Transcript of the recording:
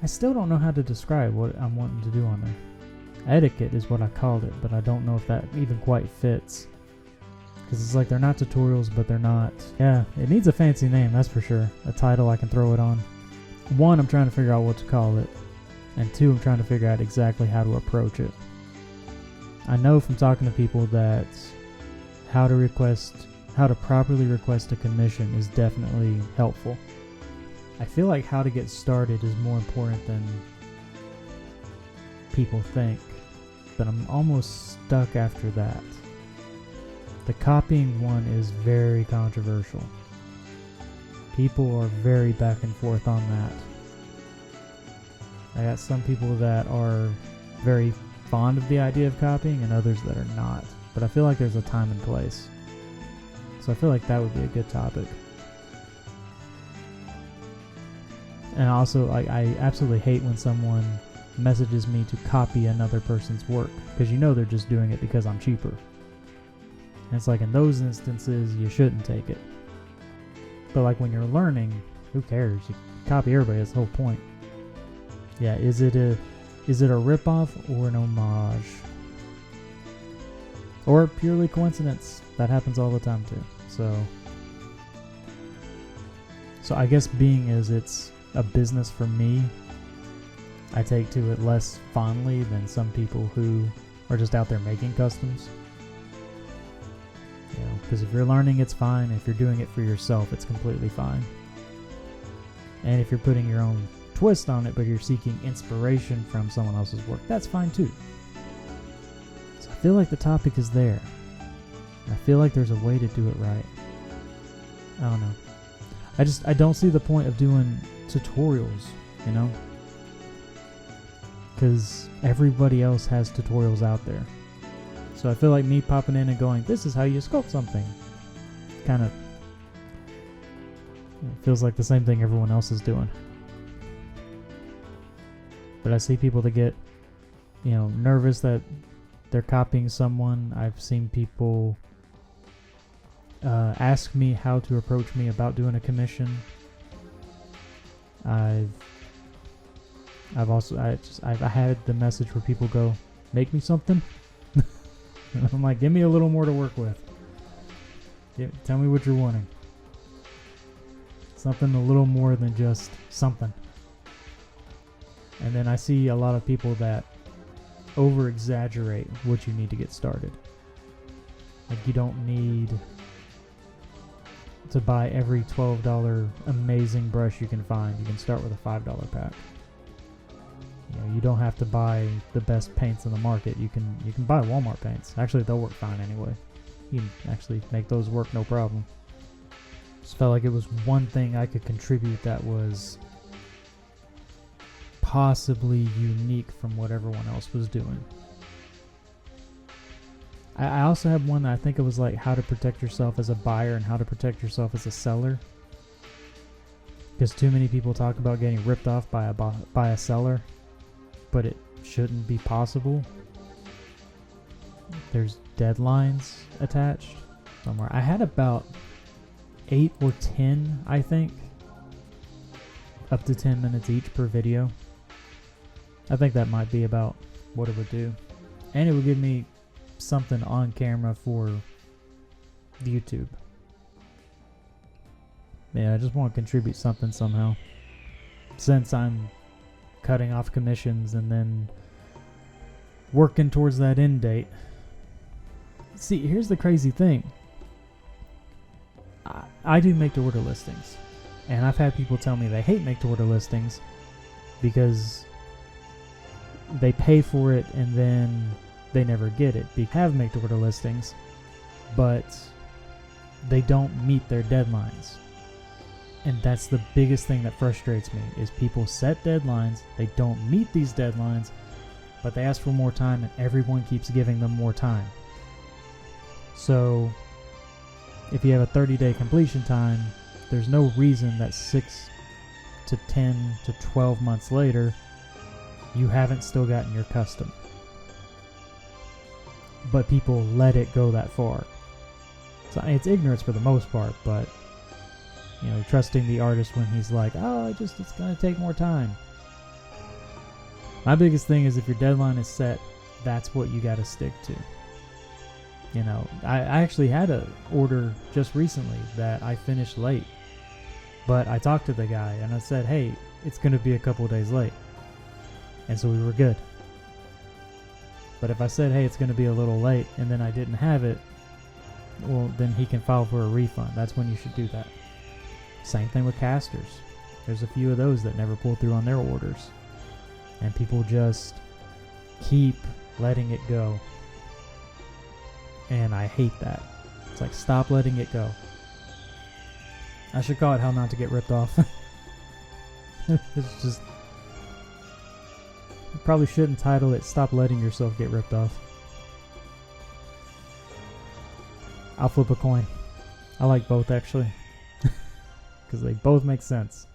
I still don't know how to describe what I'm wanting to do on there. Etiquette is what I called it, but I don't know if that even quite fits. Because it's like they're not tutorials, but they're not... Yeah, it needs a fancy name, that's for sure. A title I can throw it on. 1, I'm trying to figure out what to call it. And 2, I'm trying to figure out exactly how to approach it. I know from talking to people that how to properly request a commission is definitely helpful. I feel like how to get started is more important than people think, but I'm almost stuck after that. The copying one is very controversial. People are very back and forth on that. I got some people that are very fond of the idea of copying and others that are not, but I feel like there's a time and place. So I feel like that would be a good topic. And also, I absolutely hate when someone messages me to copy another person's work, because you know they're just doing it because I'm cheaper. And it's like in those instances, you shouldn't take it. But like when you're learning, who cares? You copy everybody, that's the whole point. Yeah, is it a ripoff or an homage? Or purely coincidence? That happens all the time too. So I guess being as it's a business for me, I take to it less fondly than some people who are just out there making customs. You know, because if you're learning, it's fine. If you're doing it for yourself, it's completely fine. And if you're putting your own twist on it, but you're seeking inspiration from someone else's work, that's fine too. So I feel like the topic is there. I feel like there's a way to do it right. I don't know. I don't see the point of doing tutorials, you know? Because everybody else has tutorials out there. So I feel like me popping in and going, this is how you sculpt something, kind of feels like the same thing everyone else is doing. But I see people that get, nervous that they're copying someone. I've seen people ask me how to approach me about doing a commission. I've had the message where people go, make me something. And I'm like, give me a little more to work with. Tell me what you're wanting. Something a little more than just something. And then I see a lot of people that over exaggerate what you need to get started. Like, you don't need to buy every $12 amazing brush you can find. You can start with a $5 pack. You don't have to buy the best paints in the market. You can buy Walmart paints. Actually, they'll work fine anyway. You can actually make those work no problem. Just felt like it was one thing I could contribute that was possibly unique from what everyone else was doing. I also have one that I think it was like how to protect yourself as a buyer and how to protect yourself as a seller. Because too many people talk about getting ripped off by a seller, but it shouldn't be possible. There's deadlines attached somewhere. I had about 8 or 10, I think, up to 10 minutes each per video. I think that might be about what it would do. And it would give me something on camera for YouTube. Yeah, I just want to contribute something somehow. Since I'm cutting off commissions and then working towards that end date. See, here's the crazy thing. I do make-to-order listings. And I've had people tell me they hate make-to-order listings because they pay for it and then they never get it. They have make-to-order listings, but they don't meet their deadlines. And that's the biggest thing that frustrates me, is people set deadlines, they don't meet these deadlines, but they ask for more time and everyone keeps giving them more time. So if you have a 30-day completion time, there's no reason that 6 to 10 to 12 months later, you haven't still gotten your custom. But people let it go that far. So it's ignorance for the most part, but trusting the artist when he's like, it's gonna take more time. My biggest thing is if your deadline is set, that's what you got to stick to. You know, I actually had a order just recently that I finished late, but I talked to the guy and I said, hey, it's going to be a couple days late. And so we were good. But if I said, hey, it's going to be a little late, and then I didn't have it, well, then he can file for a refund. That's when you should do that. Same thing with casters. There's a few of those that never pull through on their orders. And people just keep letting it go. And I hate that. It's like, stop letting it go. I should call it how not to get ripped off. It's just... You probably shouldn't title it Stop Letting Yourself Get Ripped Off. I'll flip a coin. I like both, actually. Because they both make sense.